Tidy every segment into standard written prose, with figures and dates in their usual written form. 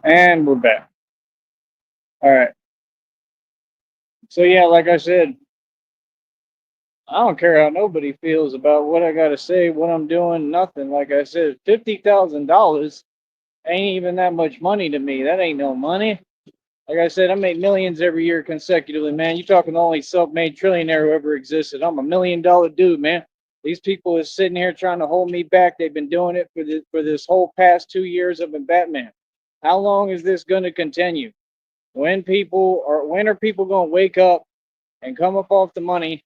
And we're back. All right. So yeah, like I said, I don't care how nobody feels about what I gotta say, what I'm doing, nothing. Like I said, $50,000 ain't even that much money to me. That ain't no money. Like I said, I make millions every year consecutively, man. You talking the only self-made trillionaire who ever existed. I'm $1 million dude, man. These people is sitting here trying to hold me back. They've been doing it for this whole past 2 years I've been Batman. How long is this going to continue? When are people going to wake up and come up off the money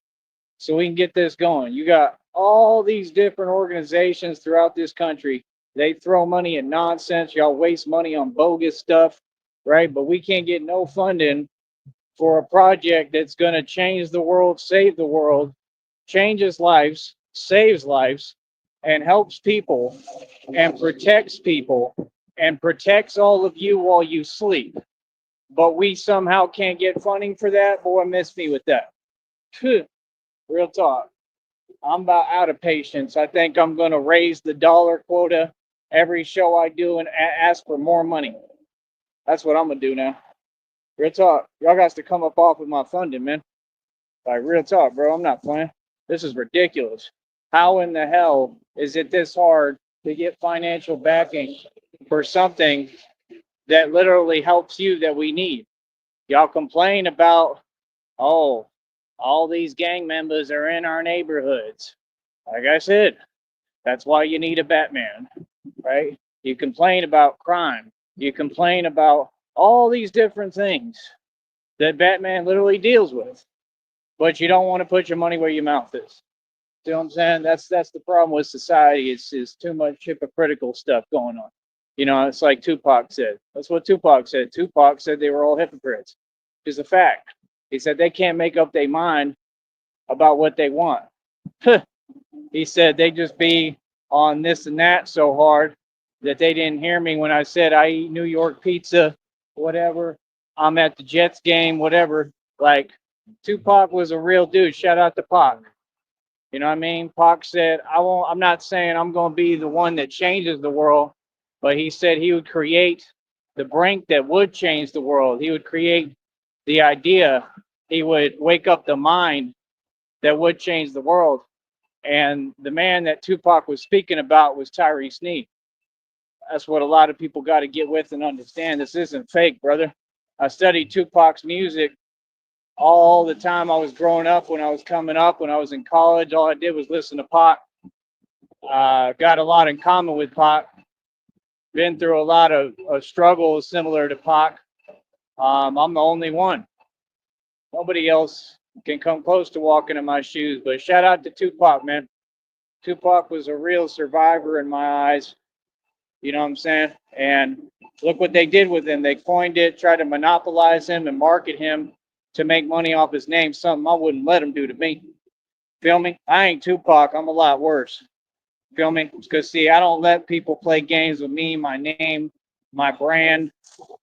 so we can get this going? You got all these different organizations throughout this country. They throw money at nonsense. Y'all waste money on bogus stuff, right? But we can't get no funding for a project that's going to change the world, save the world, changes lives, saves lives, and helps people and protects people and protects all of you while you sleep. But we somehow can't get funding for that. Boy, miss me with that. Real talk. I'm about out of patience. I think I'm going to raise the dollar quota every show I do and ask for more money. That's what I'm going to do now. Real talk. Y'all got to come up off with my funding, man. Like, real talk, bro. I'm not playing. This is ridiculous. How in the hell is it this hard to get financial backing for something that literally helps you that we need? Y'all complain about, oh, all these gang members are in our neighborhoods. Like I said, that's why you need a Batman, right? You complain about crime. You complain about all these different things that Batman literally deals with, but you don't want to put your money where your mouth is. See what I'm saying? That's the problem with society. Is too much hypocritical stuff going on. You know, it's like Tupac said. That's what Tupac said. Tupac said they were all hypocrites. It's a fact. He said they can't make up their mind about what they want. He said they just be on this and that so hard that they didn't hear me when I said I eat New York pizza, whatever. I'm at the Jets game, whatever. Like Tupac was a real dude. Shout out to Pac. You know what I mean? Pac said, I won't, I'm not saying I'm going to be the one that changes the world, but he said he would create the brink that would change the world. He would create the idea. He would wake up the mind that would change the world. And the man that Tupac was speaking about was Tyree Sneed. That's what a lot of people got to get with and understand. This isn't fake, brother. I studied Tupac's music all the time I was growing up, when I was coming up, when I was in college. All I did was listen to Pac. Got a lot in common with Pac. Been through a lot of struggles similar to Pac. I'm the only one. Nobody else can come close to walking in my shoes. But shout out to Tupac, man. Tupac was a real survivor in my eyes. You know what I'm saying? And look what they did with him. They coined it, tried to monopolize him and market him to make money off his name. Something I wouldn't let him do to me. Feel me? I ain't Tupac. I'm a lot worse. Feel me? Because see, I don't let people play games with me, my name, my brand.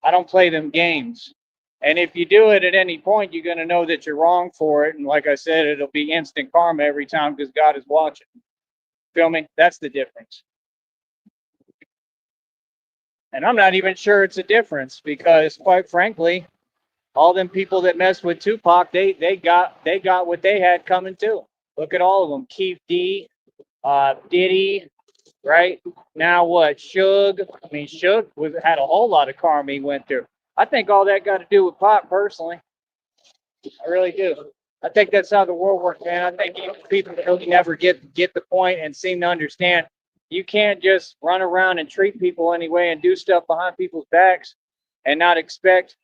I don't play them games. And if you do it at any point, you're gonna know that you're wrong for it. And like I said, it'll be instant karma every time because God is watching. Feel me? That's the difference. And I'm not even sure it's a difference because, quite frankly, all them people that messed with Tupac, they got what they had coming too. Look at all of them: Keith D, Diddy, right? Now what? Suge. I mean, Suge had a whole lot of karma he went through. I think all that got to do with Pac personally. I really do. I think that's how the world works, man. I think people really never get the point and seem to understand. You can't just run around and treat people anyway and do stuff behind people's backs and not expect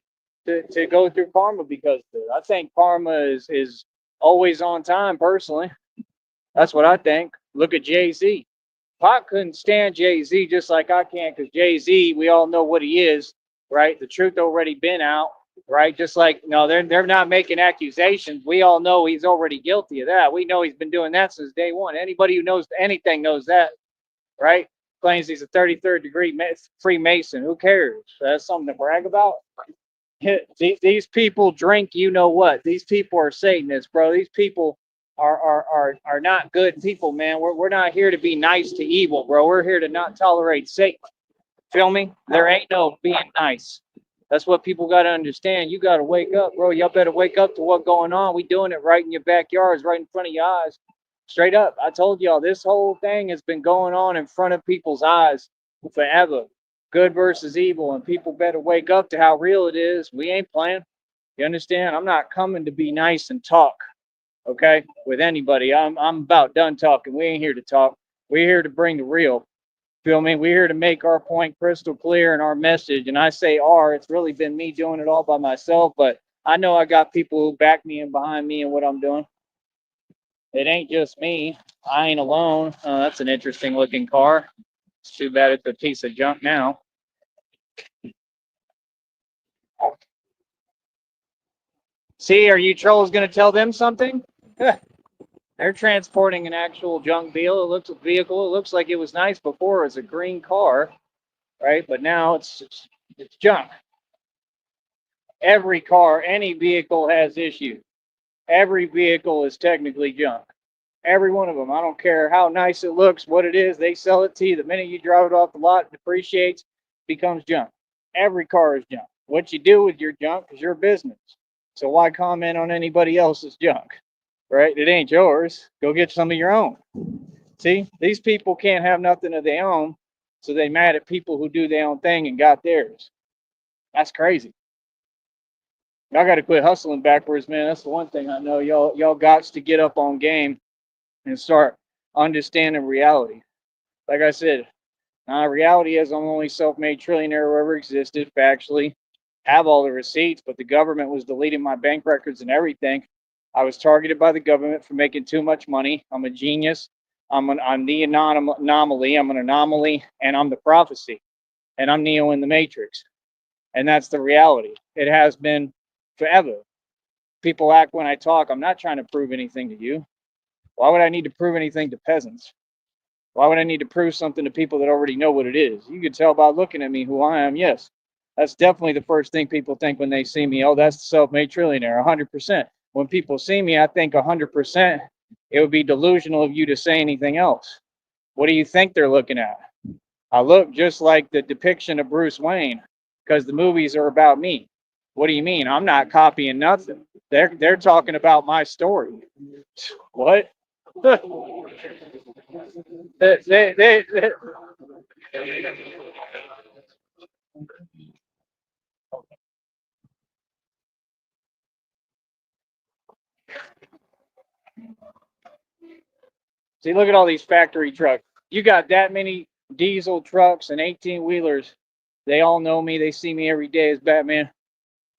to go through karma because of it. I think karma is always on time. Personally, that's what I think. Look at Jay Z. Pac couldn't stand Jay Z just like I can because Jay Z, we all know what he is, right? The truth already been out, right? Just like no, they're not making accusations. We all know he's already guilty of that. We know he's been doing that since day one. Anybody who knows anything knows that, right? Claims he's a 33rd degree Freemason. Who cares? That's something to brag about. These people drink, you know what? These people are Satanists, bro. These people are not good people, man. We're not here to be nice to evil, bro. We're here to not tolerate Satan. Feel me? There ain't no being nice. That's what people got to understand. You got to wake up, bro. Y'all better wake up to what's going on. We doing it right in your backyards, right in front of your eyes. Straight up. I told y'all this whole thing has been going on in front of people's eyes forever. Good versus evil, and people better wake up to how real it is. We ain't playing. You understand? I'm not coming to be nice and talk, okay, with anybody. I'm about done talking. We ain't here to talk. We're here to bring the real. Feel me? We're here to make our point crystal clear in our message. And I say our, it's really been me doing it all by myself, but I know I got people who back me and behind me and what I'm doing. It ain't just me. I ain't alone. That's an interesting looking car. It's too bad it's a piece of junk now. See, are you trolls going to tell them something? They're transporting an actual junk vehicle. It looks like it was nice before. It was a green car, right? But now it's junk. Every car, any vehicle has issues. Every vehicle is technically junk. Every one of them. I don't care how nice it looks, what it is. They sell it to you. The minute you drive it off the lot, it depreciates, becomes junk. Every car is junk. What you do with your junk is your business. So why comment on anybody else's junk? Right? It ain't yours. Go get some of your own. See, these people can't have nothing of their own, so they mad at people who do their own thing and got theirs. That's crazy. Y'all got to quit hustling backwards, man. That's the one thing I know. Y'all got to get up on game and start understanding reality. Like I said, reality is I'm the only self-made trillionaire who ever existed. Factually, have all the receipts, but the government was deleting my bank records and everything. I was targeted by the government for making too much money. I'm a genius. I'm the anomaly. I'm an anomaly, and I'm the prophecy, and I'm Neo in the Matrix, and that's the reality. It has been forever. People act when I talk. I'm not trying to prove anything to you. Why would I need to prove anything to peasants? Why would I need to prove something to people that already know what it is? You can tell by looking at me who I am. Yes, that's definitely the first thing people think when they see me. Oh, that's the self-made trillionaire, 100%. When people see me, I think 100%. It would be delusional of you to say anything else. What do you think they're looking at? I look just like the depiction of Bruce Wayne because the movies are about me. What do you mean? I'm not copying nothing. They're talking about my story. What? they, See, look at all these factory trucks. You got that many diesel trucks and 18 wheelers. They all know me. They see me every day as Batman,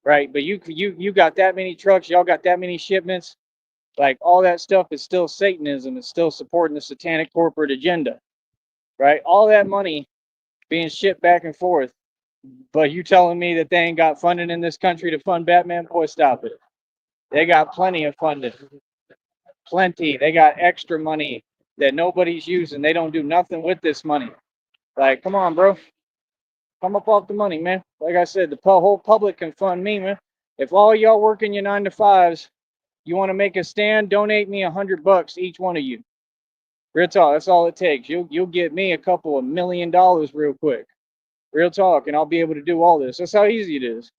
right? But you got that many trucks. Y'all got that many shipments. Like all that stuff is still Satanism. It's still supporting the satanic corporate agenda, right? All that money being shipped back and forth. But you telling me that they ain't got funding in this country to fund Batman? Boy, stop it. They got plenty of funding. Plenty. They got extra money that nobody's using. They don't do nothing with this money. Like, come on, bro. Come up off the money, man. Like I said, the whole public can fund me, man. If all y'all working your 9 to 5s, you want to make a stand, donate me $100 each one of you. Real talk. That's all it takes. You'll get me a couple of $1 million real quick. Real talk, and I'll be able to do all this. That's how easy it is.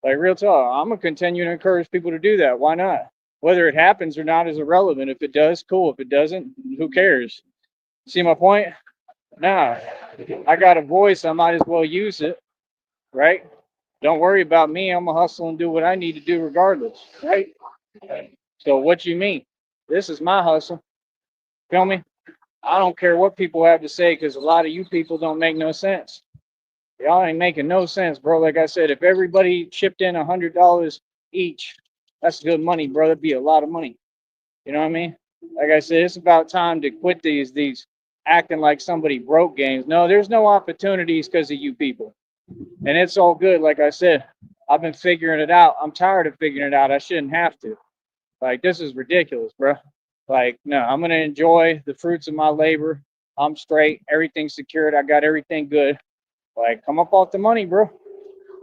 Like real talk. I'm gonna continue to encourage people to do that. Why not? Whether it happens or not is irrelevant. If it does, cool. If it doesn't, who cares? See my point? Nah. I got a voice. I might as well use it, right? Don't worry about me. I'm gonna hustle and do what I need to do regardless, right? So what you mean? This is my hustle. Feel me? I don't care what people have to say because a lot of you people don't make no sense. Y'all ain't making no sense, bro. Like I said, if everybody chipped in $100 each, that's good money, bro. That'd be a lot of money. You know what I mean? Like I said, it's about time to quit these acting like somebody broke games. No, there's no opportunities because of you people. And it's all good. Like I said, I've been figuring it out. I'm tired of figuring it out. I shouldn't have to. Like, this is ridiculous, bro. Like, no, I'm going to enjoy the fruits of my labor. I'm straight. Everything's secured. I got everything good. Like, come up off the money, bro.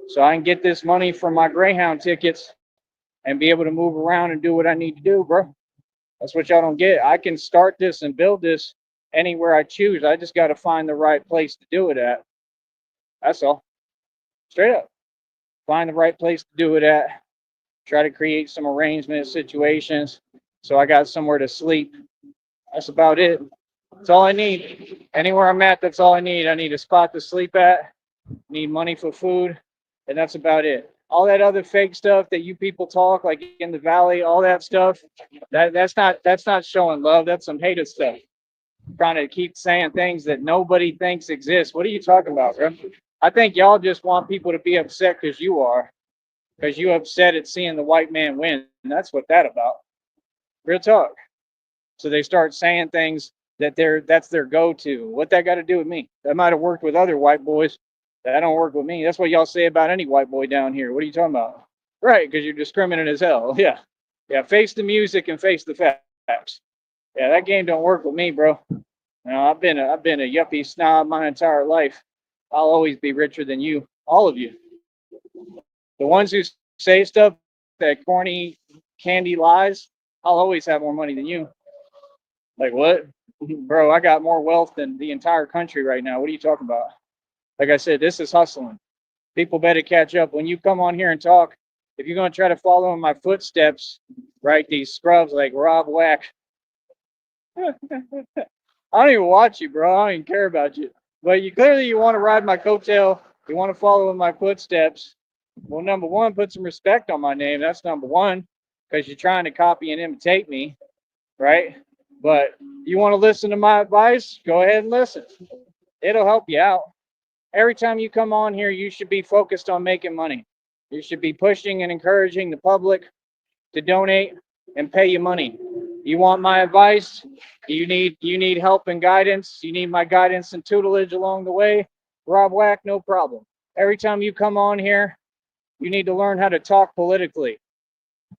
So I can get this money from my Greyhound tickets and be able to move around and do what I need to do, bro. That's what y'all don't get. I can start this and build this anywhere I choose. I just got to find the right place to do it at. That's all. Straight up. Find the right place to do it at. Try to create some arrangement situations so I got somewhere to sleep. That's about it. That's all I need. Anywhere I'm at, that's all I need. I need a spot to sleep at, need money for food, and that's about it. All that other fake stuff that you people talk like in the valley, all that stuff, that's not showing love. That's some hated stuff. Trying to keep saying things that nobody thinks exist. What are you talking about, bro? I think y'all just want people to be upset because you are, because you upset at seeing the white man win. And that's what that about. Real talk. So they start saying things that's their go-to. What that got to do with me? That might have worked with other white boys. That don't work with me. That's what y'all say about any white boy down here. What are you talking about? Right, because you're discriminating as hell. Yeah. Yeah, face the music and face the facts. Yeah, that game don't work with me, bro. I've been a yuppie snob my entire life. I'll always be richer than you, all of you. The ones who say stuff that corny candy lies, I'll always have more money than you. Like what? Bro, I got more wealth than the entire country right now. What are you talking about? Like I said, this is hustling. People better catch up. When you come on here and talk, if you're going to try to follow in my footsteps, right, these scrubs like Rob Wack, I don't even watch you, bro. I don't even care about you. But you want to ride my coattail. You want to follow in my footsteps. Well, number one, put some respect on my name. That's number one, because you're trying to copy and imitate me, right? But you want to listen to my advice? Go ahead and listen. It'll help you out. Every time you come on here, you should be focused on making money. You should be pushing and encouraging the public to donate and pay you money. You want my advice? You need help and guidance. You need my guidance and tutelage along the way. Rob Wack, no problem. Every time you come on here, you need to learn how to talk politically.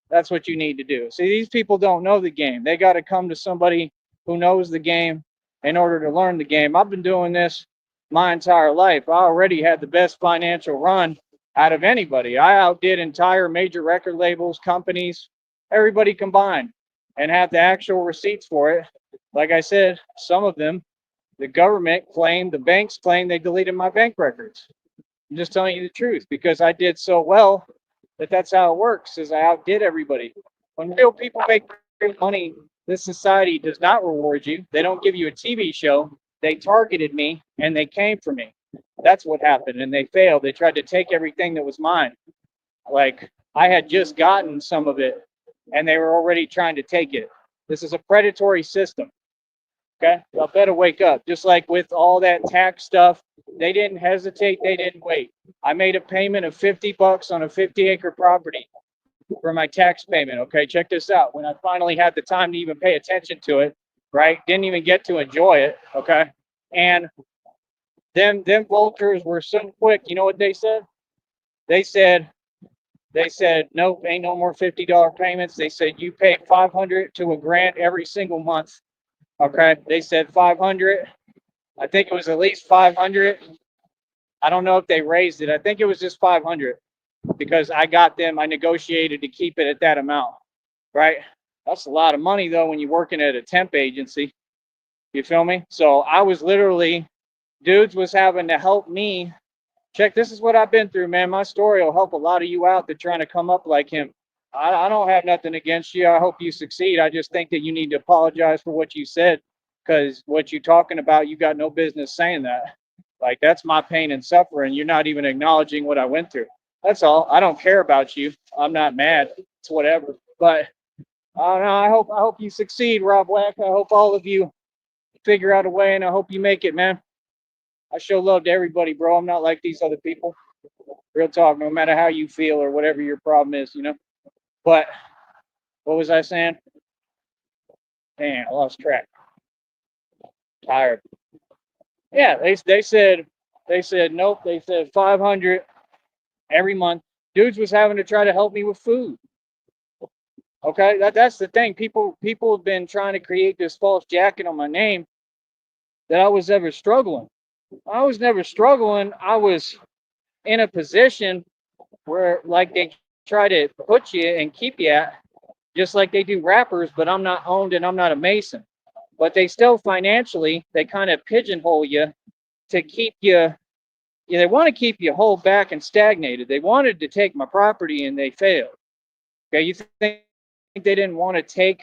That's what you need to do. See, these people don't know the game. They got to come to somebody who knows the game in order to learn the game. I've been doing this my entire life. I already had the best financial run out of anybody. I outdid entire major record labels, companies, everybody combined, and had the actual receipts for it. Like I said, some of them, the government claimed, the banks claimed they deleted my bank records. I'm just telling you the truth because I did so well that's how it works. Is I outdid everybody. When real people make real money, this society does not reward you. They don't give you a TV show. They targeted me and they came for me. That's what happened, and they failed. They tried to take everything that was mine. Like I had just gotten some of it, and they were already trying to take it. This is a predatory system. Okay, y'all better wake up. Just like with all that tax stuff, they didn't hesitate. They didn't wait. I made a payment of $50 on a 50-acre property for my tax payment. Okay, check this out. When I finally had the time to even pay attention to it, right? Didn't even get to enjoy it. Okay, and them vultures were so quick. You know what they said? They said nope, ain't no more $50 payments. They said you pay 500 to a grand every single month. Okay, they said 500. I think it was at least 500. I don't know if they raised it. I think it was just 500 because I got them. I negotiated to keep it at that amount, right? That's a lot of money though when you're working at a temp agency. You feel me? So I was literally, dudes was having to help me. Check, this is what I've been through, man. My story will help a lot of you out that trying to come up like him. I don't have nothing against you. I hope you succeed. I just think that you need to apologize for what you said because what you're talking about, you got no business saying that. Like, that's my pain and suffering. You're not even acknowledging what I went through. That's all. I don't care about you. I'm not mad. It's whatever. But I hope you succeed, Rob Wack. I hope all of you figure out a way, and I hope you make it, man. I show love to everybody, bro. I'm not like these other people. Real talk, no matter how you feel or whatever your problem is, you know. But what was I saying? Damn, I lost track. Tired. Yeah, they said nope. They said 500 every month. Dudes was having to try to help me with food. Okay, that's the thing. People have been trying to create this false jacket on my name that I was ever struggling. I was never struggling. I was in a position where like they try to put you and keep you at, just like they do rappers, but I'm not owned and I'm not a Mason. But they still financially, they kind of pigeonhole you to keep you they want to keep you hold back and stagnated. They wanted to take my property and they failed. Okay, you think they didn't want to take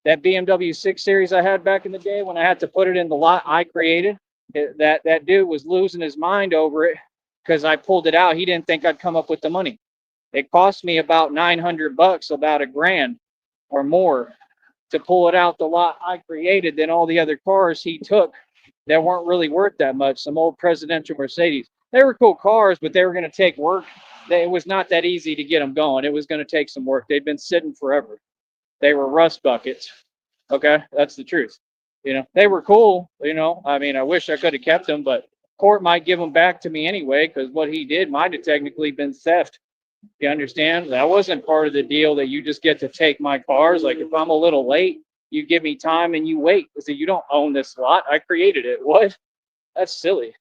that BMW 6 Series I had back in the day when I had to put it in the lot I created? That dude was losing his mind over it because I pulled it out. He didn't think I'd come up with the money. It cost me about $900, about $1,000 or more, to pull it out the lot I created than all the other cars he took that weren't really worth that much. Some old presidential Mercedes. They were cool cars, but they were going to take work. It was not that easy to get them going. It was going to take some work. They'd been sitting forever. They were rust buckets. Okay, that's the truth. They were cool. I mean, I wish I could have kept them, but court might give them back to me anyway because what he did might have technically been theft. You understand? That wasn't part of the deal that you just get to take my cars. Like if I'm a little late, you give me time and you wait. So you don't own this lot. I created it. What? That's silly.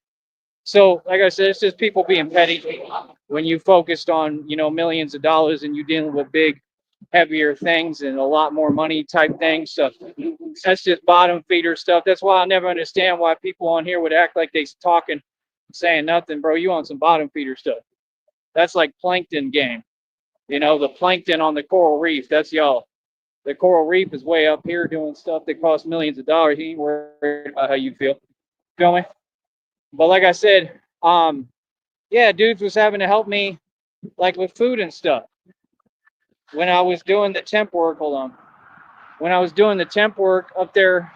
So, like I said, it's just people being petty when you focused on, millions of dollars and you dealing with big, heavier things and a lot more money type things. So that's just bottom feeder stuff. That's why I never understand why people on here would act like they talking, saying nothing, bro. You on some bottom feeder stuff. That's like plankton game. The plankton on the coral reef. That's y'all. The coral reef is way up here doing stuff that costs millions of dollars. He ain't worried about how you feel me? But like I said, yeah, dudes was having to help me like with food and stuff. When I was doing the temp work, hold on. When I was doing the temp work up there,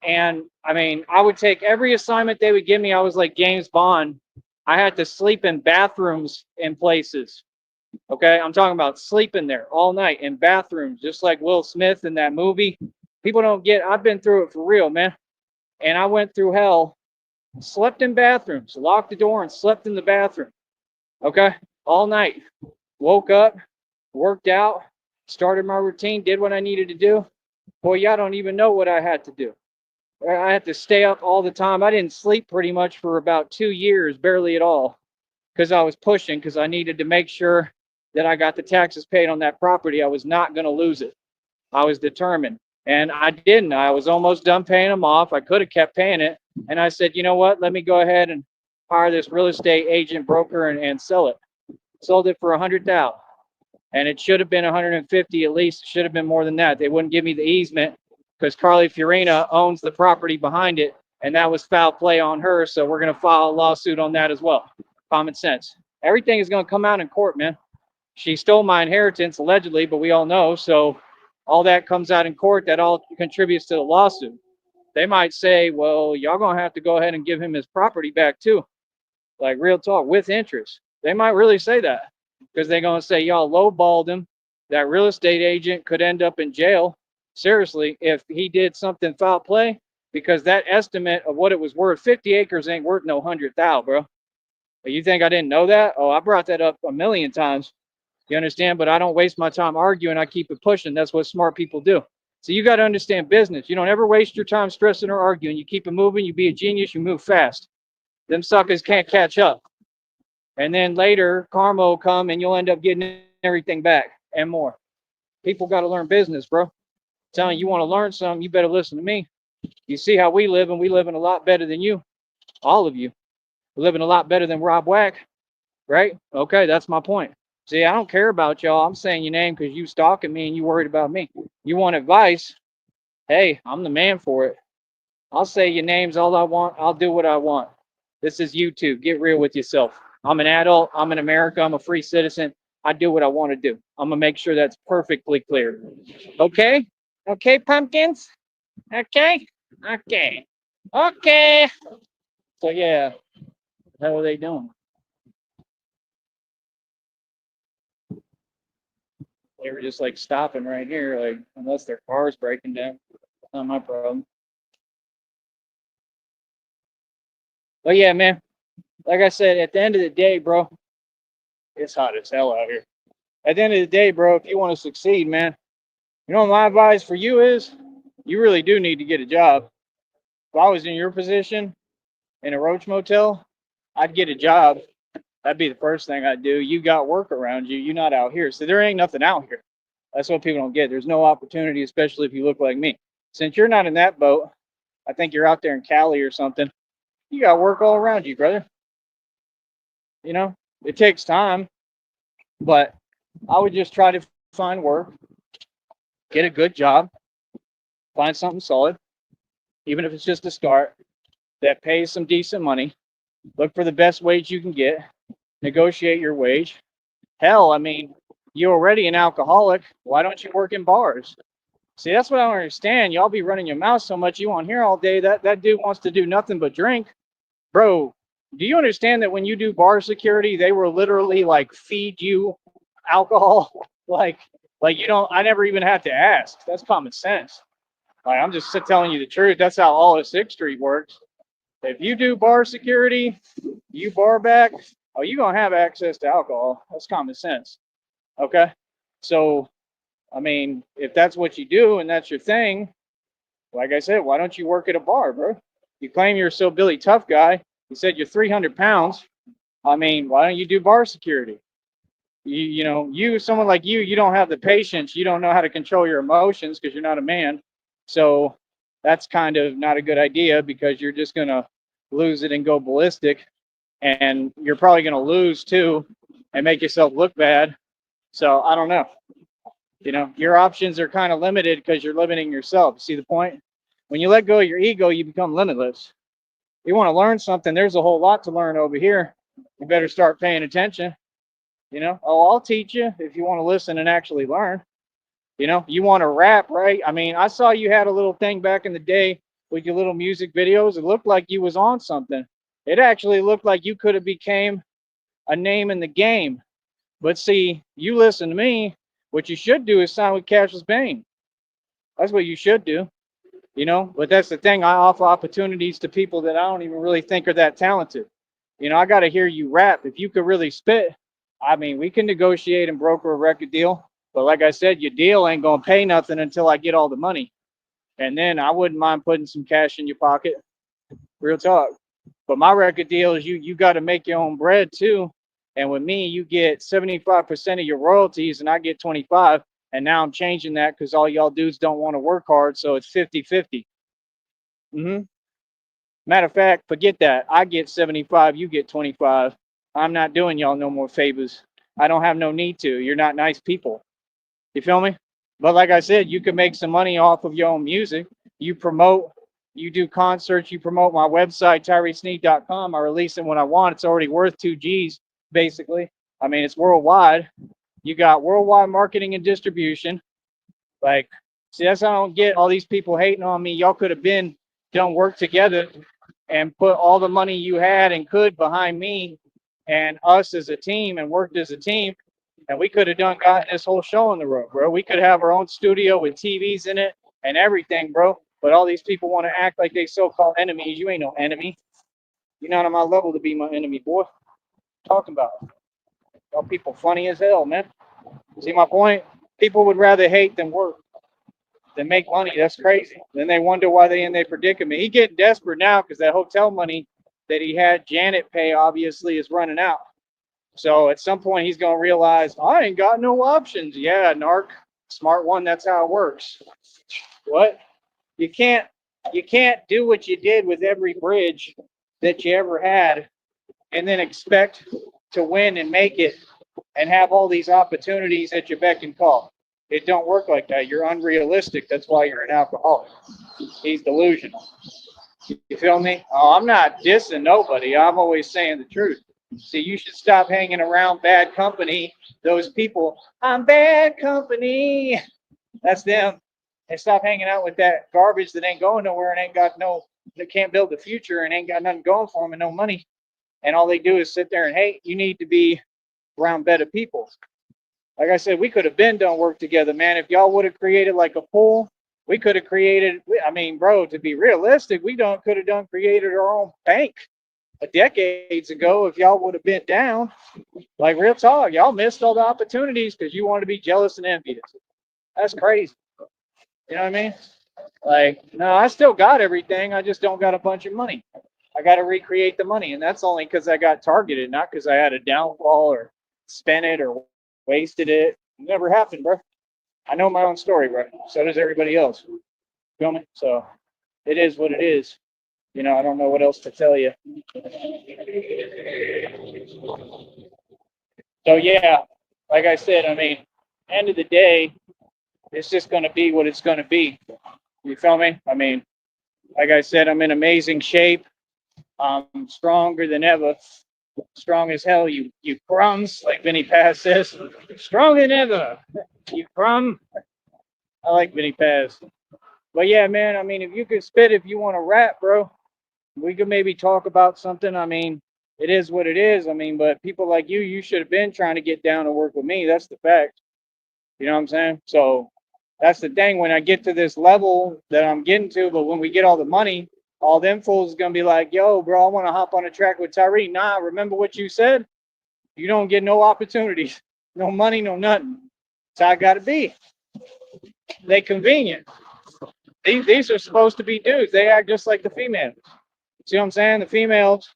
and I mean, I would take every assignment they would give me. I was like James Bond. I had to sleep in bathrooms in places. Okay, I'm talking about sleeping there all night in bathrooms, just like Will Smith in that movie. People don't get, I've been through it for real, man. And I went through hell, slept in bathrooms, locked the door and slept in the bathroom. Okay, all night. Woke up, worked out, started my routine, did what I needed to do. Boy, y'all don't even know what I had to do. I had to stay up all the time. I didn't sleep pretty much for about 2 years, barely at all, because I was pushing, because I needed to make sure that I got the taxes paid on that property. I was not going to lose it. I was determined. And I didn't. I was almost done paying them off. I could have kept paying it. And I said, you know what? Let me go ahead and hire this real estate agent broker and sell it. Sold it for $100,000. And it should have been 150 at least. It should have been more than that. They wouldn't give me the easement because Carly Fiorina owns the property behind it. And that was foul play on her. So we're going to file a lawsuit on that as well. Common sense. Everything is going to come out in court, man. She stole my inheritance allegedly, but we all know. So all that comes out in court. That all contributes to the lawsuit. They might say, well, y'all going to have to go ahead and give him his property back too. Like real talk, with interest. They might really say that because they're going to say y'all lowballed him. That real estate agent could end up in jail. Seriously, if he did something foul play, because that estimate of what it was worth, 50 acres ain't worth no 100,000, bro. You think I didn't know that? Oh, I brought that up a million times. You understand? But I don't waste my time arguing. I keep it pushing. That's what smart people do. So you got to understand business. You don't ever waste your time stressing or arguing. You keep it moving. You be a genius. You move fast. Them suckers can't catch up. And then later, karma will come and you'll end up getting everything back and more. People got to learn business, bro. I'm telling you want to learn something, you better listen to me. You see how we live, and we living a lot better than you. All of you. We're living a lot better than Rob Wack, right? Okay, that's my point. See, I don't care about y'all. I'm saying your name because you stalking me and you worried about me. You want advice? Hey, I'm the man for it. I'll say your names all I want. I'll do what I want. This is YouTube. Get real with yourself. I'm an adult. I'm in America. I'm a free citizen. I do what I want to do. I'm going to make sure that's perfectly clear. Okay? Okay, pumpkins? Okay? Okay. Okay. So, yeah. How are they doing? They were just like stopping right here, like, unless their car's breaking down. Not my problem. But yeah, man, like I said, at the end of the day, bro, it's hot as hell out here. At the end of the day, bro, if you want to succeed, man, you know what my advice for you is? You really do need to get a job. If I was in your position in a Roach Motel, I'd get a job. That'd be the first thing I'd do. You got work around you. You're not out here. So there ain't nothing out here. That's what people don't get. There's no opportunity, especially if you look like me. Since you're not in that boat, I think you're out there in Cali or something. You got work all around you, brother. You know, it takes time, but I would just try to find work, get a good job, find something solid, even if it's just a start that pays some decent money. Look for the best wage you can get, negotiate your wage. Hell, I mean, you're already an alcoholic. Why don't you work in bars? See, that's what I don't understand. Y'all be running your mouth so much you on here all day. That dude wants to do nothing but drink. Bro, do you understand that when you do bar security, they will literally like feed you alcohol? like like you don't I never even have to ask. That's common sense. Like I'm just telling you the truth. That's how all of Sixth Street works. If you do bar security, you bar back, oh, you're gonna have access to alcohol. That's common sense. Okay. So I mean, if that's what you do and that's your thing, like I said, why don't you work at a bar, bro? You claim you're so Billy Tough guy. You said you're 300 pounds. I mean, why don't you do bar security? Someone like you don't have the patience. You don't know how to control your emotions because you're not a man. So that's kind of not a good idea because you're just going to lose it and go ballistic. And you're probably going to lose too and make yourself look bad. So I don't know. Your options are kind of limited because you're limiting yourself. See the point? When you let go of your ego, you become limitless. You want to learn something, there's a whole lot to learn over here. You better start paying attention. I'll teach you if you want to listen and actually learn. You want to rap, right? I mean, I saw you had a little thing back in the day with your little music videos. It looked like you was on something. It actually looked like you could have became a name in the game. But see, you listen to me, what you should do is sign with Cashless Bane. That's what you should do. But that's the thing. I offer opportunities to people that I don't even really think are that talented. I got to hear you rap. If you could really spit, I mean, we can negotiate and broker a record deal. But like I said, your deal ain't going to pay nothing until I get all the money. And then I wouldn't mind putting some cash in your pocket. Real talk. But my record deal is you got to make your own bread too. And with me, you get 75% of your royalties and I get 25. And now I'm changing that because all y'all dudes don't want to work hard. So it's 50-50. Matter of fact, forget that. I get 75, you get 25. I'm not doing y'all no more favors. I don't have no need to. You're not nice people. You feel me? But like I said, you can make some money off of your own music. You promote, you do concerts, you promote my website, TyreeSneed.com. I release it when I want. It's already worth 2 G's, basically. I mean, it's worldwide. You got worldwide marketing and distribution. Like, see, that's how I don't get all these people hating on me. Y'all could have been done work together and put all the money you had and could behind me and us as a team and worked as a team. And we could have gotten this whole show on the road, bro. We could have our own studio with TVs in it and everything, bro. But all these people want to act like they so-called enemies. You ain't no enemy. You're not on my level to be my enemy, boy. Talking about y'all people funny as hell, man. See my point? People would rather hate than work, than make money. That's crazy. Then they wonder why they in their predicament. He getting desperate now because that hotel money that he had Janet pay obviously is running out. So at some point he's gonna realize I ain't got no options. Yeah, narc, smart one. That's how it works. What? You can't do what you did with every bridge that you ever had and then expect to win and make it and have all these opportunities at your beck and call. It don't work like that. You're unrealistic. That's why you're an alcoholic. He's delusional. You feel me? Oh, I'm not dissing nobody. I'm always saying the truth. See, you should stop hanging around bad company. Those people, I'm bad company. That's them. And stop hanging out with that garbage that ain't going nowhere and that can't build the future and ain't got nothing going for them and no money. And all they do is sit there and hate. You need to be around better people. Like I said, we could have been done work together, man. If y'all would have created like a pool, we could have created. I mean, bro, to be realistic, we could have created our own bank decades ago if y'all would have been down. Like real talk, y'all missed all the opportunities because you wanted to be jealous and envious. That's crazy. You know what I mean? Like, no, I still got everything. I just don't got a bunch of money. I got to recreate the money, and that's only because I got targeted, not because I had a downfall or spent it or wasted it. It never happened, bro. I know my own story, bro. So does everybody else. Feel me? So it is what it is. I don't know what else to tell you. So yeah, like I said, I mean, end of the day, it's just going to be what it's going to be. You feel me? I mean, like I said, I'm in amazing shape. I'm stronger than ever. Strong as hell, you crumbs, like Vinny Paz says. Stronger than ever, you crumb. I like Vinny Paz. But yeah, man, I mean, if you could spit, if you want to rap, bro, we could maybe talk about something. I mean, it is what it is. I mean, but people like you should have been trying to get down and work with me. That's the fact. You know what I'm saying? So that's the thing. When I get to this level that I'm getting to, but when we get all the money, all them fools is gonna be like, yo, bro, I want to hop on a track with Tyree. Nah, remember what you said? You don't get no opportunities, no money, no nothing. That's how I gotta be. They convenient. These are supposed to be dudes. They act just like the females. See what I'm saying? The females,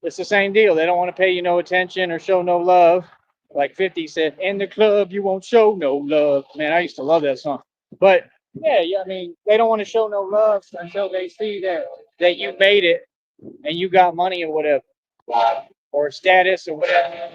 it's the same deal. They don't want to pay you no attention or show no love. Like 50 said, in the club, you won't show no love. Man, I used to love that song. But yeah, I mean, they don't want to show no love until they see that you made it and you got money or whatever, or status or whatever.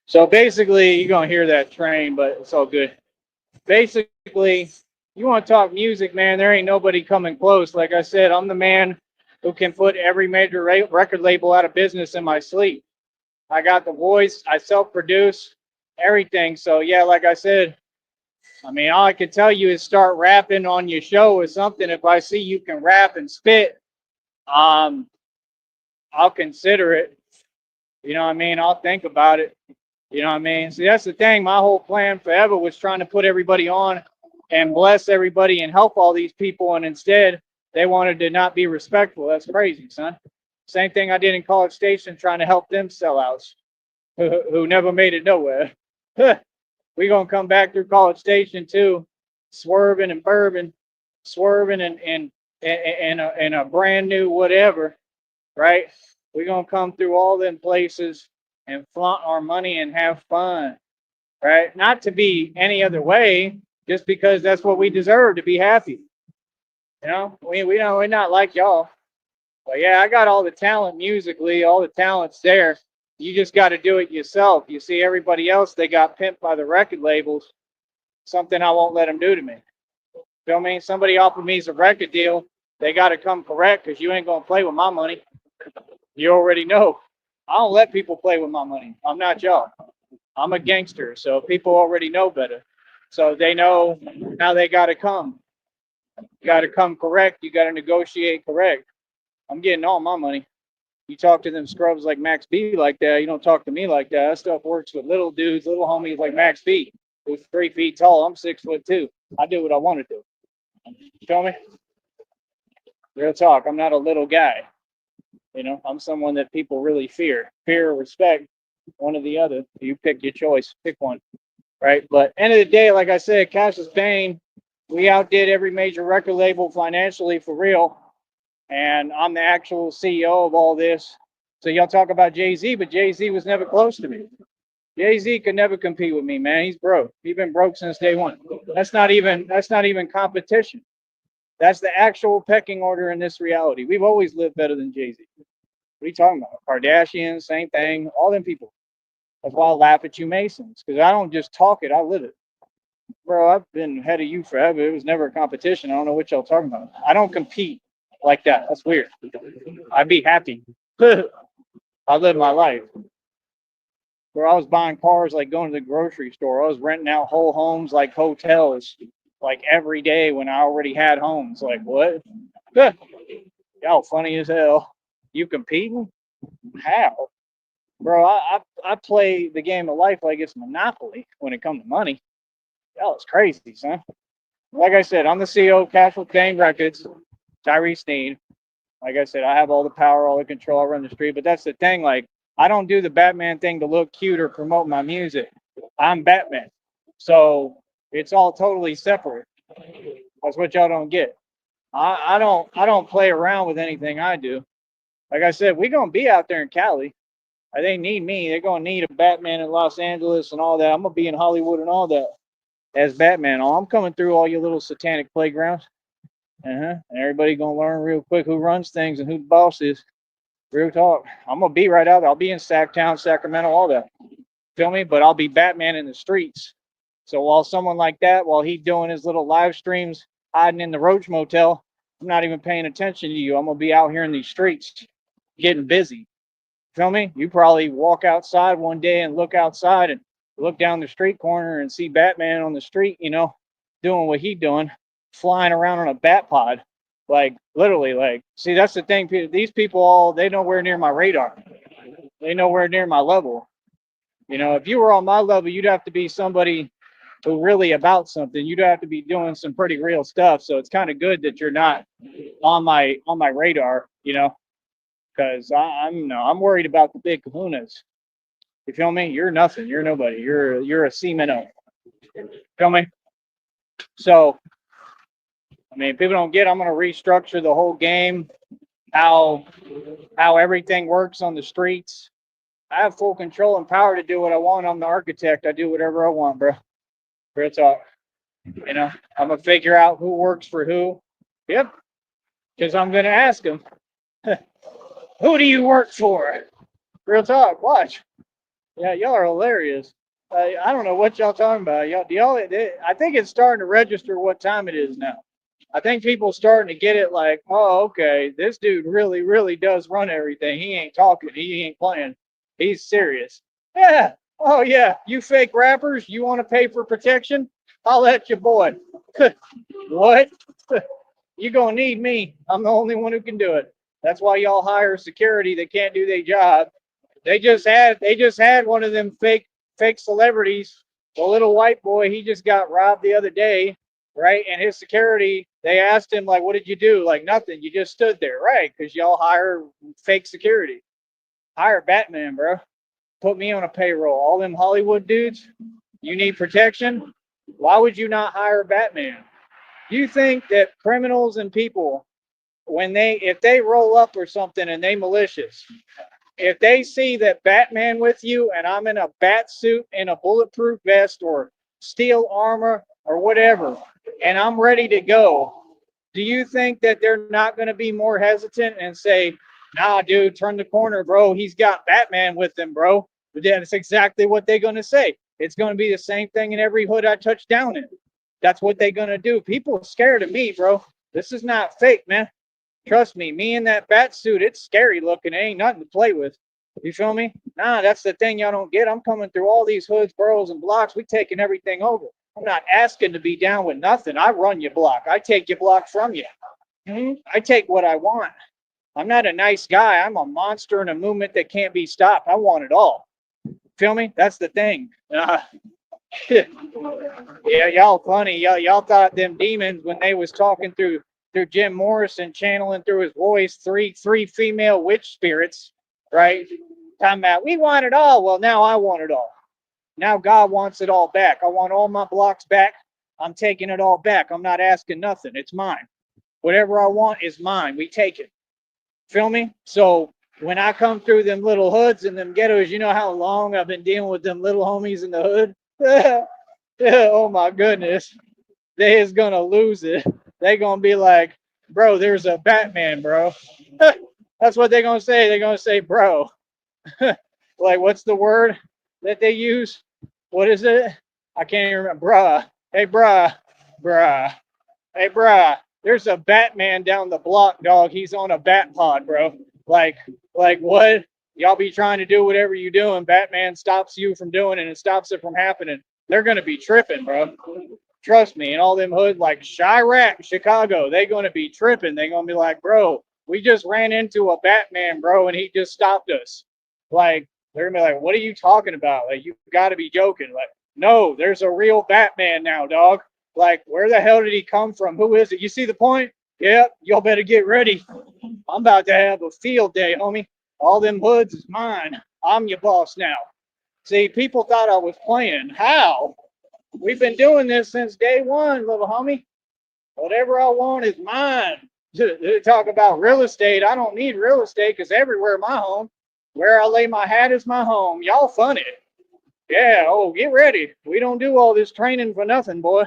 So basically, you're gonna hear that train, but it's all good. Basically, you want to talk music, man, there ain't nobody coming close. Like I said, I'm the man who can put every major record label out of business in my sleep. I got the voice, I self produce everything. So, yeah, like I said, I mean, all I can tell you is start rapping on your show or something. If I see you can rap and spit, um, I'll consider it. You know what I mean? I'll think about it. You know what I mean? See, that's the thing. My whole plan forever was trying to put everybody on and bless everybody and help all these people. And instead, they wanted to not be respectful. That's crazy, son. Same thing I did in College Station, trying to help them sellouts who never made it nowhere. We gonna come back through College Station too, swerving and bourbon, swerving and a brand new whatever, right? We're gonna come through all them places and flaunt our money and have fun, right? Not to be any other way, just because that's what we deserve to be happy. We know we're not like y'all. But yeah, I got all the talent musically, all the talent's there. You just got to do it yourself. You see, everybody else, they got pimped by the record labels. Something I won't let them do to me. Feel me? Somebody offered me a record deal. They got to come correct because you ain't going to play with my money. You already know. I don't let people play with my money. I'm not y'all. I'm a gangster, so people already know better. So they know how they got to come. You got to come correct. You got to negotiate correct. I'm getting all my money. You talk to them scrubs like Max B like that. You don't talk to me like that. That stuff works with little dudes, little homies like Max B, who's 3 feet tall. I'm 6'2". I do what I want to do. You feel me? Real talk. I'm not a little guy. I'm someone that people really fear. Fear or respect, one or the other. You pick your choice. Pick one. Right? But end of the day, like I said, Cassius Payne, we outdid every major record label financially for real. And I'm the actual CEO of all this. So y'all talk about Jay-Z, but Jay-Z was never close to me. Jay-Z could never compete with me, man. He's broke. He's been broke since day one. That's not even competition. That's the actual pecking order in this reality. We've always lived better than Jay-Z. What are you talking about? Kardashians, same thing. All them people. That's why I laugh at you Masons, because I don't just talk it, I live it. Bro, I've been ahead of you forever. It was never a competition. I don't know what y'all talking about. I don't compete like that. That's weird. I'd be happy. I live my life. Bro, I was buying cars like going to the grocery store. I was renting out whole homes like hotels, like every day when I already had homes. Like, what? Y'all funny as hell. You competing? How? Bro, I play the game of life like it's Monopoly when it comes to money. Y'all is crazy, son. Like I said, I'm the CEO of Cashflow Payne Records, Tyree Steen. Like I said, I have all the power, all the control. I run the street. But that's the thing. Like, I don't do the Batman thing to look cute or promote my music. I'm Batman. So it's all totally separate. That's what y'all don't get. I don't play around with anything I do. Like I said, we're gonna be out there in Cali. They need me. They're gonna need a Batman in Los Angeles and all that. I'm gonna be in Hollywood and all that as Batman. Oh, I'm coming through all your little satanic playgrounds. And everybody gonna learn real quick who runs things and who the boss is. Real talk. I'm gonna be right out there. I'll be in Sacktown, Sacramento, all that. Feel me? But I'll be Batman in the streets. So while someone like that, while he's doing his little live streams, hiding in the Roach Motel, I'm not even paying attention to you. I'm gonna be out here in these streets, getting busy. Feel me? You probably walk outside one day and look outside and look down the street corner and see Batman on the street, doing what he doing, flying around on a bat pod. Like literally, like, see, that's the thing. These people they nowhere near my radar. They nowhere near my level. If you were on my level, you'd have to be somebody who really about something. You'd have to be doing some pretty real stuff. So it's kind of good that you're not on my radar, because I'm worried about the big kahunas. You feel me? You're nothing. You're nobody. You're a seaman. Feel me? So I mean, people don't get. I'm gonna restructure the whole game, how everything works on the streets. I have full control and power to do what I want. I'm the architect. I do whatever I want, bro. Real talk. I'm gonna figure out who works for who. Yep. Because I'm gonna ask them, who do you work for? Real talk. Watch. Yeah, y'all are hilarious. I don't know what y'all talking about. I think it's starting to register what time it is now. I think people starting to get it like, oh, okay, this dude really, really does run everything. He ain't talking. He ain't playing. He's serious. Yeah. Oh, yeah. You fake rappers, you want to pay for protection? I'll let you, boy. What? You gonna need me. I'm the only one who can do it. That's why y'all hire security that can't do their job. They just had one of them fake celebrities. The little white boy, he just got robbed the other day, right? And his security, they asked him, like, what did you do? Like, nothing. You just stood there, right? Because y'all hire fake security. Hire Batman, bro. Put me on a payroll. All them Hollywood dudes, you need protection. Why would you not hire Batman? You think that criminals and people, if they roll up or something and they malicious, if they see that Batman with you and I'm in a bat suit and a bulletproof vest or steel armor or whatever, and I'm ready to go, do you think that they're not going to be more hesitant and say, nah, dude, turn the corner, bro. He's got Batman with him, bro. But that's exactly what they're going to say. It's going to be the same thing in every hood I touch down in. That's what they're going to do. People are scared of me, bro. This is not fake, man. Trust me in that bat suit, it's scary looking. It ain't nothing to play with. You feel me? Nah, that's the thing y'all don't get. I'm coming through all these hoods, boroughs, and blocks. We taking everything over. I'm not asking to be down with nothing. I run your block. I take your block from you. I take what I want. I'm not a nice guy. I'm a monster in a movement that can't be stopped. I want it all. Feel me? That's the thing. Yeah, y'all funny. Y'all thought them demons when they was talking through Jim Morrison, channeling through his voice, three female witch spirits, right? Talking about we want it all. Well, now I want it all. Now God wants it all back. I want all my blocks back. I'm taking it all back. I'm not asking nothing. It's mine. Whatever I want is mine. We take it. Feel me? So when I come through them little hoods and them ghettos, you know how long I've been dealing with them little homies in the hood? Oh my goodness. They is gonna lose it. They gonna be like, bro, there's a Batman, bro. That's what they're gonna say. They're gonna say, bro. Like, what's the word that they use? What is it? I can't even remember. Bruh. Hey, bruh. Bruh. Hey, bruh. There's a Batman down the block, dog. He's on a bat pod, bro. Like what? Y'all be trying to do whatever you do, and Batman stops you from doing it and stops it from happening. They're gonna be tripping, bro. Trust me. And all them hoods like Chirac, Chicago, they're gonna be tripping. They're gonna be like, bro, we just ran into a Batman, bro, and he just stopped us. Like, they're gonna be like, what are you talking about? Like, you gotta be joking. Like, no, there's a real Batman now, dog. Like, where the hell did he come from? Who is it? You see the point? Yep, y'all better get ready. I'm about to have a field day, homie. All them hoods is mine. I'm your boss now. See, people thought I was playing. How? We've been doing this since day one, little homie. Whatever I want is mine. To talk about real estate, I don't need real estate because everywhere my home. Where I lay my hat is my home. Y'all funny. Yeah, oh, get ready. We don't do all this training for nothing, boy.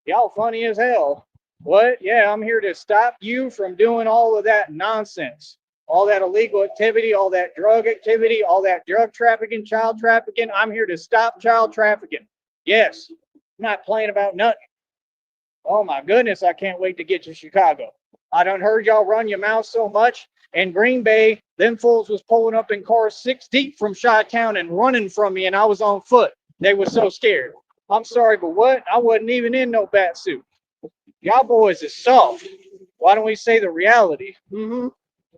Y'all funny as hell. What? Yeah, I'm here to stop you from doing all of that nonsense. All that illegal activity, all that drug activity, all that drug trafficking, child trafficking. I'm here to stop child trafficking. Yes, I'm not playing about nothing. Oh my goodness, I can't wait to get to Chicago. I done heard y'all run your mouth so much. In Green Bay, them fools was pulling up in cars 6 deep from Chi-Town and running from me, and I was on foot. They was so scared. I'm sorry, but what? I wasn't even in no bat suit. Y'all boys is soft. Why don't we say the reality? Mm-hmm.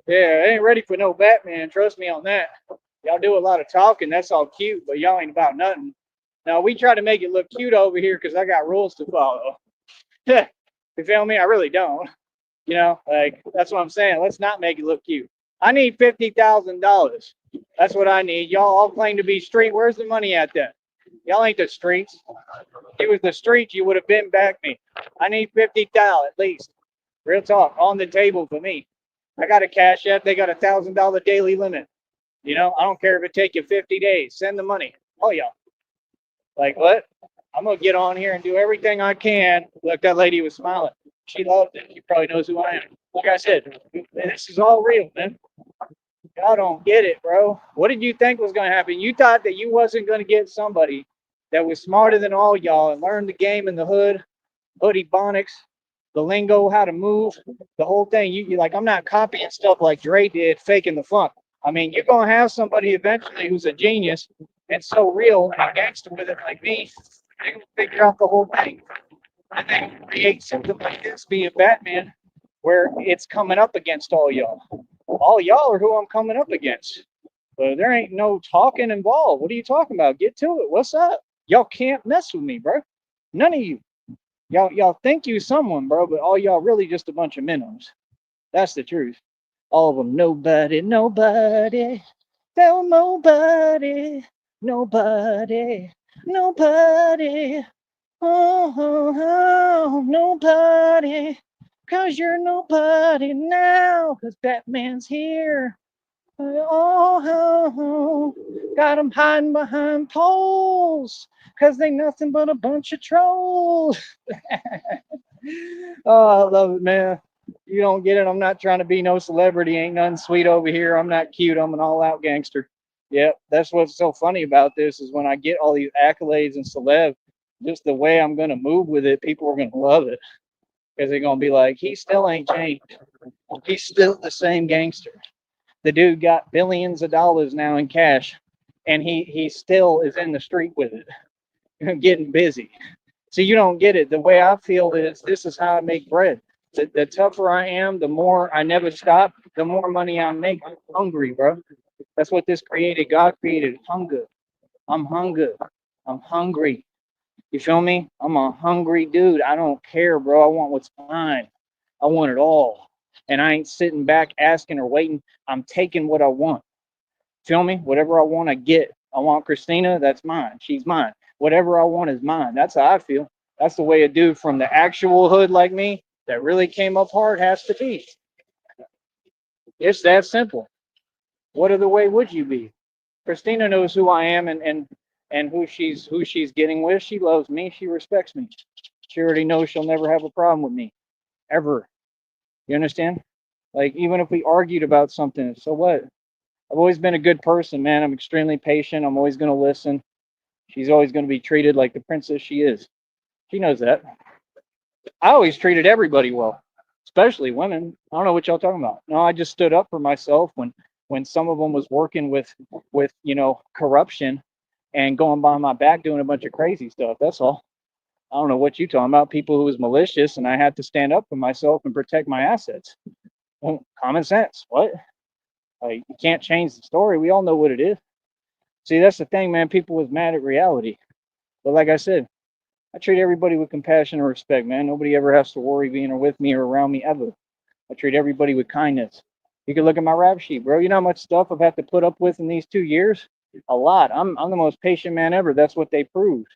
Yeah, I ain't ready for no Batman. Trust me on that. Y'all do a lot of talking. That's all cute, but y'all ain't about nothing. Now, we try to make it look cute over here because I got rules to follow. You feel me? I really don't. Like that's what I'm saying. Let's not make it look cute. I need $50,000. That's what I need. Y'all all claim to be street. Where's the money at then? Y'all ain't the streets. If it was the streets, you would have been back me. I need 50,000 at least. Real talk on the table for me. I got a cash app. They got $1,000 daily limit. I don't care if it take you 50 days. Send the money. Oh y'all. Like what? I'm gonna get on here and do everything I can. Look, that lady was smiling. She loved it. She probably knows who I am. Like I said, this is all real, man. Y'all don't get it, bro. What did you think was gonna happen? You thought that you wasn't gonna get somebody that was smarter than all y'all and learned the game in the hood, hoodie bonics, the lingo, how to move, the whole thing. You like, I'm not copying stuff like Dre did, faking the funk. I mean, you're gonna have somebody eventually who's a genius and so real and a gangster with it like me. They're gonna figure out the whole thing. And they can create something like this, be a Batman, where it's coming up against all y'all. All y'all are who I'm coming up against. But there ain't no talking involved. What are you talking about? Get to it. What's up? Y'all can't mess with me, bro. None of you. Y'all think you someone, bro, but all y'all really just a bunch of minnows. That's the truth. All of them. Nobody, nobody. Tell nobody, nobody, nobody. Oh, oh, oh, nobody. Cause you're nobody now. Cause Batman's here. Oh, oh, oh. Got 'em hiding behind poles. Cause they nothing but a bunch of trolls. Oh, I love it, man. You don't get it. I'm not trying to be no celebrity. Ain't nothing sweet over here. I'm not cute. I'm an all out gangster. Yep. That's what's so funny about this is when I get all these accolades and celeb, just the way I'm going to move with it, people are going to love it because they're going to be like, he still ain't changed. He's still the same gangster. The dude got billions of dollars now in cash and he still is in the street with it, getting busy. So you don't get it. The way I feel is this is how I make bread. The tougher I am, the more I never stop, the more money I make. I'm hungry, bro. That's what this created. God created hunger. I'm hungry. I'm hungry. You feel me? I'm a hungry dude. I don't care, bro. I want what's mine. I want it all. And I ain't sitting back asking or waiting. I'm taking what I want. Feel me? Whatever I want, I get. I want Christina, that's mine. She's mine. Whatever I want is mine. That's how I feel. That's the way a dude from the actual hood like me that really came up hard has to be. It's that simple. What other way would you be? Christina knows who I am and who she's getting with. She loves me. She respects me. She already knows she'll never have a problem with me. Ever. You understand? Like even if we argued about something, so what? I've always been a good person, man. I'm extremely patient. I'm always going to listen. She's always going to be treated like the princess she is. She knows that. I always treated everybody well, especially women. I don't know what y'all talking about. No, I just stood up for myself when some of them was working with corruption and going behind my back doing a bunch of crazy stuff. That's all. I don't know what you talking about. People who was malicious, and I had to stand up for myself and protect my assets. Well, common sense. What? Like you can't change the story. We all know what it is. See, that's the thing, man. People was mad at reality. But like I said, I treat everybody with compassion and respect, man. Nobody ever has to worry being with me or around me ever. I treat everybody with kindness. You can look at my rap sheet, bro. You know how much stuff I've had to put up with in these 2 years? A lot. I'm the most patient man ever. That's what they proved.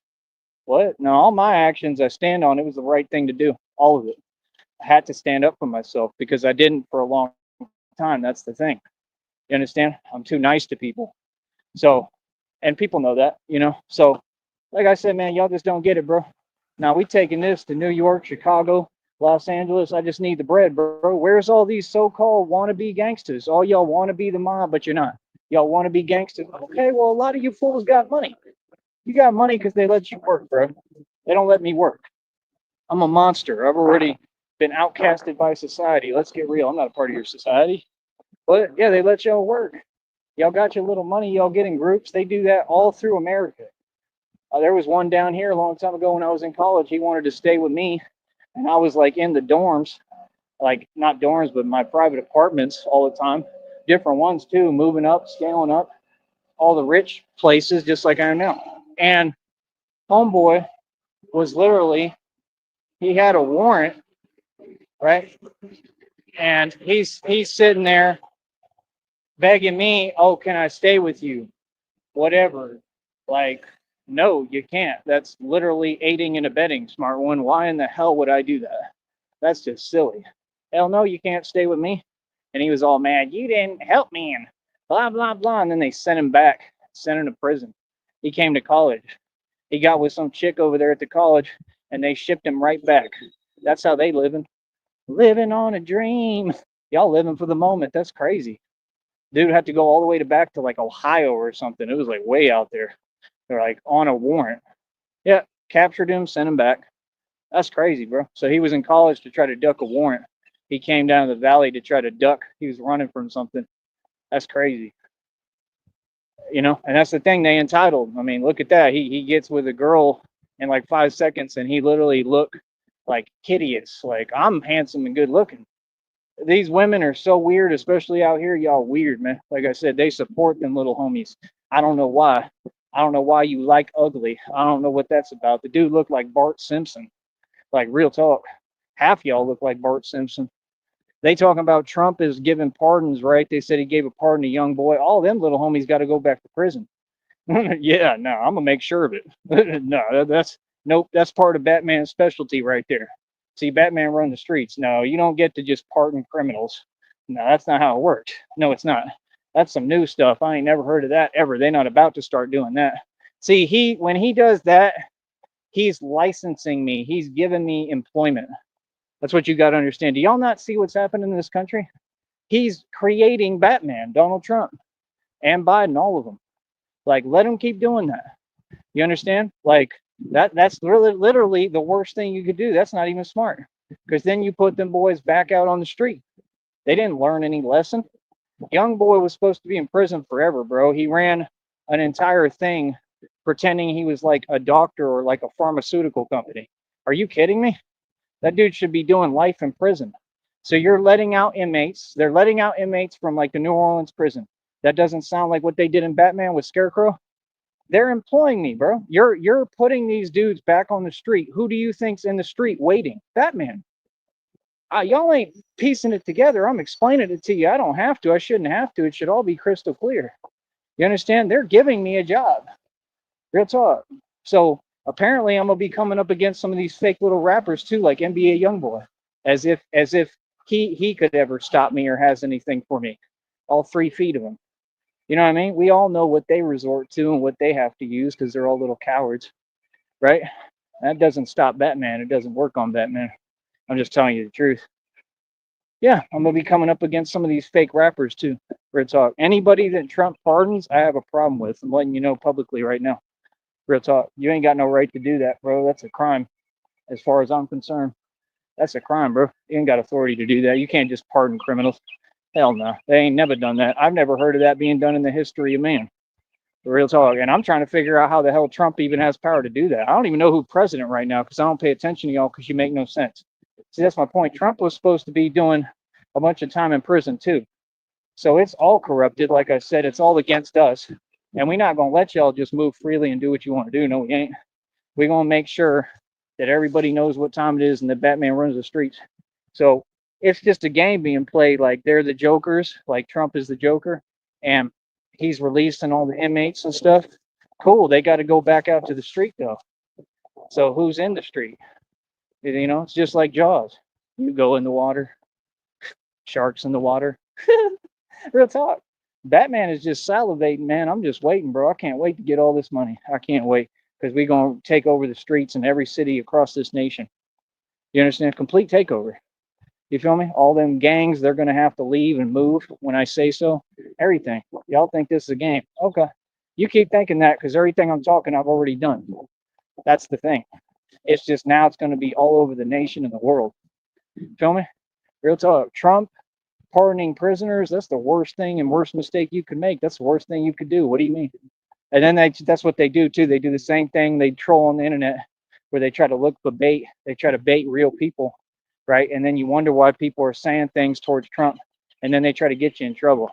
What? No, all my actions I stand on. It was the right thing to do. All of it. I had to stand up for myself because I didn't for a long time. That's the thing. You understand? I'm too nice to people. So, and people know that, you know. So, like I said, man, y'all just don't get it, bro. Now we taking this to New York, Chicago, Los Angeles. I just need the bread, bro. Where's all these so-called wannabe gangsters? All y'all want to be the mob, but you're not. Y'all want to be gangsters. Okay, well, a lot of you fools got money. You got money because they let you work, bro. They don't let me work. I'm a monster. I've already been outcasted by society. Let's get real. I'm not a part of your society. But yeah, they let y'all work. Y'all got your little money. Y'all get in groups. They do that all through America. There was one down here a long time ago when I was in college. He wanted to stay with me, and I was like in the dorms, like not dorms, but my private apartments all the time. Different ones too, moving up, scaling up, all the rich places, just like I am now. And homeboy was literally, he had a warrant, right? And he's sitting there begging me, "Oh, can I stay with you? Whatever." Like, no, you can't. That's literally aiding and abetting, smart one. Why in the hell would I do that? That's just silly. Hell no, you can't stay with me. And he was all mad. You didn't help me and blah, blah, blah. And then they sent him back, sent him to prison. He came to college. He got with some chick over there at the college and they shipped him right back. That's how they living. Living on a dream. Y'all living for the moment. That's crazy. Dude had to go all the way to back to like Ohio or something. It was like way out there. They're like on a warrant. Yeah, captured him, sent him back. That's crazy, bro. So he was in college to try to duck a warrant. He came down to the valley to try to duck. He was running from something. That's crazy. You know, and that's the thing, they entitled. I mean, look at that. He gets with a girl in like 5 seconds and he literally look like hideous. Like, I'm handsome and good looking. These women are so weird, especially out here. Y'all weird, man. Like I said, they support them little homies. I don't know why. I don't know why you like ugly. I don't know what that's about. The dude looked like Bart Simpson. Like, real talk. Half y'all look like Bart Simpson. They talking about Trump is giving pardons, right? They said he gave a pardon to young boy. All them little homies got to go back to prison. Yeah, no, I'm gonna make sure of it. No, that's nope. That's part of Batman's specialty right there. See, Batman run the streets. No, you don't get to just pardon criminals. No, that's not how it works. No, it's not. That's some new stuff. I ain't never heard of that ever. They're not about to start doing that. See, when he does that, he's licensing me. He's giving me employment. That's what you got to understand. Do y'all not see what's happening in this country? He's creating Batman, Donald Trump, and Biden, all of them. Like, let him keep doing that. You understand? Like, that's literally the worst thing you could do. That's not even smart. Because then you put them boys back out on the street. They didn't learn any lesson. Young boy was supposed to be in prison forever, bro. He ran an entire thing pretending he was like a doctor or like a pharmaceutical company. Are you kidding me? That dude should be doing life in prison. So you're letting out inmates. They're letting out inmates from like the New Orleans prison. That doesn't sound like what they did in Batman with Scarecrow. They're employing me, bro. You're putting these dudes back on the street. Who do you think's in the street waiting? Batman. Y'all ain't piecing it together. I'm explaining it to you. I don't have to. I shouldn't have to. It should all be crystal clear. You understand? They're giving me a job. Real talk. So apparently I'm gonna be coming up against some of these fake little rappers too, like NBA YoungBoy, as if he could ever stop me or has anything for me. All 3 feet of him. You know what I mean? We all know what they resort to and what they have to use because they're all little cowards, right? That doesn't stop Batman. It doesn't work on Batman. I'm just telling you the truth. Yeah, I'm gonna be coming up against some of these fake rappers too. Real talk. Anybody that Trump pardons, I have a problem with. I'm letting you know publicly right now. Real talk. You ain't got no right to do that, bro. That's a crime. As far as I'm concerned, that's a crime, bro. You ain't got authority to do that. You can't just pardon criminals. Hell no. They ain't never done that. I've never heard of that being done in the history of man. Real talk. And I'm trying to figure out how the hell Trump even has power to do that. I don't even know who's president right now because I don't pay attention to y'all because you make no sense. See, that's my point. Trump was supposed to be doing a bunch of time in prison too. So it's all corrupted. Like I said, it's all against us. And we're not going to let y'all just move freely and do what you want to do. No, we ain't. We're going to make sure that everybody knows what time it is and that Batman runs the streets. So It's just a game being played. Like they're the jokers, like Trump is the Joker, and he's releasing all the inmates and stuff. Cool. They got to go back out to the street though. So who's in the street? You know, it's just like Jaws. You go in the water, sharks in the water. Real talk. Batman is just salivating, man. I'm just waiting, bro. I can't wait to get all this money. I can't wait because we're going to take over the streets in every city across this nation. You understand? Complete takeover. You feel me? All them gangs, they're going to have to leave and move when I say so. Everything. Y'all think this is a game. Okay. You keep thinking that because everything I'm talking, I've already done. That's the thing. It's just now it's going to be all over the nation and the world. Feel me? Real talk. Trump pardoning prisoners, that's the worst thing and worst mistake you could make. That's the worst thing you could do. What do you mean? And then that's what they do too. They do the same thing. They troll on the internet where they try to look for bait. They try to bait real people, right? And then you wonder why people are saying things towards Trump, and then they try to get you in trouble.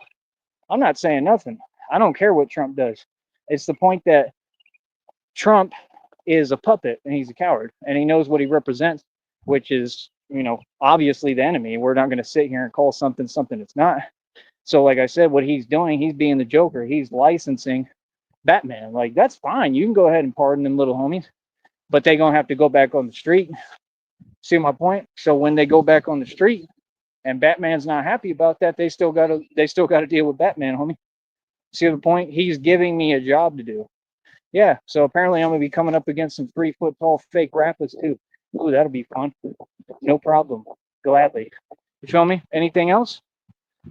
I'm not saying nothing. I don't care what Trump does. It's the point that Trump is a puppet and he's a coward and he knows what he represents, which is, you know, obviously the enemy. We're not going to sit here and call something something it's not. So, like I said, what he's doing, he's being the Joker. He's licensing Batman. Like, that's fine. You can go ahead and pardon them little homies, but they're going to have to go back on the street. See my point? So when they go back on the street and Batman's not happy about that, they still got to deal with Batman, homie. See the point? He's giving me a job to do. Yeah, so apparently I'm gonna be coming up against some 3 foot tall fake rappers too. Ooh, that'll be fun. No problem. Gladly. You feel me? Anything else?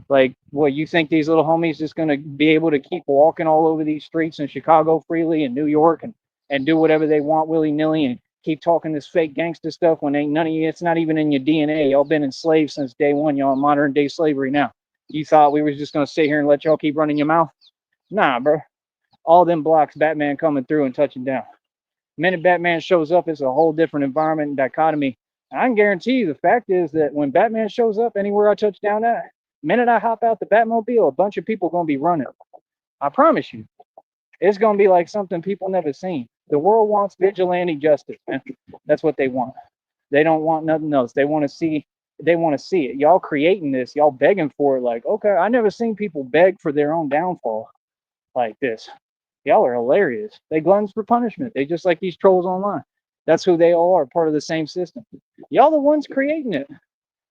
Like, what, you think these little homies just gonna be able to keep walking all over these streets in Chicago freely and New York and do whatever they want willy nilly and keep talking this fake gangster stuff when ain't none of you, it's not even in your DNA. Y'all been enslaved since day one. Y'all in modern day slavery now. You thought we was just gonna sit here and let y'all keep running your mouth? Nah, bro. All them blocks, Batman coming through and touching down. The minute Batman shows up, it's a whole different environment and dichotomy. And I can guarantee you, the fact is that when Batman shows up anywhere I touch down at, the minute I hop out the Batmobile, a bunch of people are going to be running. I promise you. It's going to be like something people never seen. The world wants vigilante justice, man. That's what they want. They don't want nothing else. They want to see it. Y'all creating this, y'all begging for it. Like, okay, I never seen people beg for their own downfall like this. Y'all are hilarious. They gluttons for punishment. They just like these trolls online. That's who they all are, part of the same system. Y'all the ones creating it.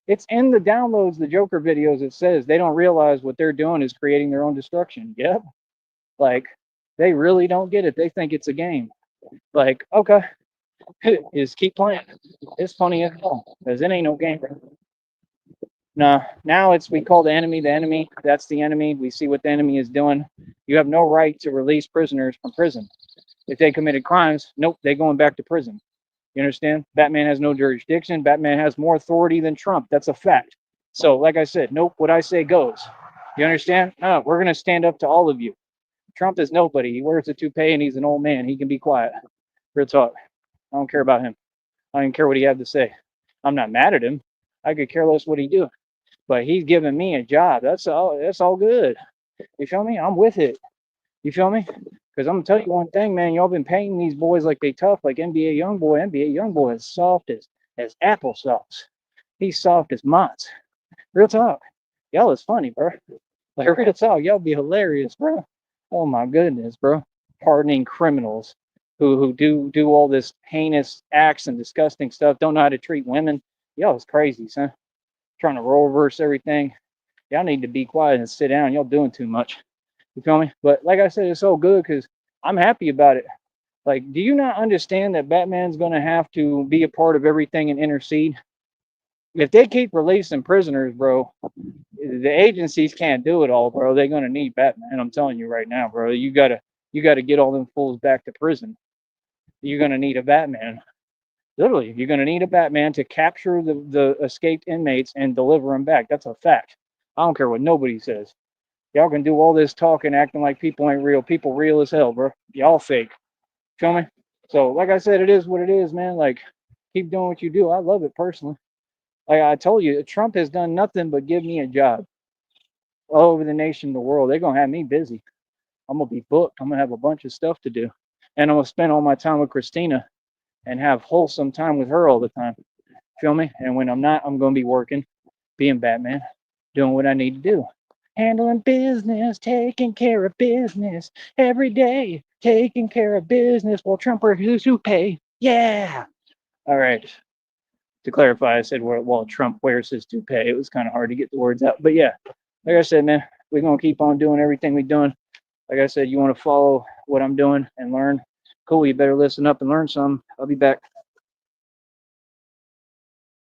It's in the downloads, the Joker videos, it says they don't realize what they're doing is creating their own destruction. Yep. Like, they really don't get it. They think it's a game. Like, okay, just keep playing. It's funny as hell, because it ain't no game. No, now it's we call the enemy the enemy. That's the enemy. We see what the enemy is doing. You have no right to release prisoners from prison. If they committed crimes, nope, they're going back to prison. You understand? Batman has no jurisdiction. Batman has more authority than Trump. That's a fact. So, like I said, nope, what I say goes. You understand? No, we're going to stand up to all of you. Trump is nobody. He wears a toupee and he's an old man. He can be quiet. Real talk. I don't care about him. I don't care what he had to say. I'm not mad at him. I could care less what he do. But he's giving me a job. That's all good. You feel me? I'm with it. You feel me? Because I'm gonna tell you one thing, man. Y'all been painting these boys like they tough, like NBA YoungBoy. NBA YoungBoy is soft as applesauce. He's soft as mott's. Real talk. Y'all is funny, bro. Like real talk, y'all be hilarious, bro. Oh my goodness, bro. Pardoning criminals who do all this heinous acts and disgusting stuff. Don't know how to treat women. Y'all is crazy, son. Trying to role reverse everything. Y'all need to be quiet and sit down. Y'all doing too much. You feel me? But like I said, it's so good because I'm happy about it. Like, do you not understand that Batman's going to have to be a part of everything and intercede? If they keep releasing prisoners, bro, the agencies can't do it all, bro. They're going to need Batman. I'm telling you right now, bro. You gotta get all them fools back to prison. You're going to need a Batman. Literally, you're going to need a Batman to capture the escaped inmates and deliver them back. That's a fact. I don't care what nobody says. Y'all can do all this talking, acting like people ain't real. People real as hell, bro. Y'all fake. Feel me? So, like I said, it is what it is, man. Like, keep doing what you do. I love it personally. Like I told you, Trump has done nothing but give me a job all over the nation, the world. They're gonna have me busy. I'm gonna be booked. I'm gonna have a bunch of stuff to do, and I'm gonna spend all my time with Christina and have wholesome time with her all the time. Feel me? And when I'm not, I'm gonna be working. being Batman, doing what I need to do. Handling business, taking care of business every day, taking care of business while Trump wears to pay. Yeah. All right. To clarify, I said while Trump wears his toupee. It was kind of hard to get the words out. But yeah, like I said, man, we're going to keep on doing everything we're doing. Like I said, you want to follow what I'm doing and learn. Cool. You better listen up and learn some. I'll be back.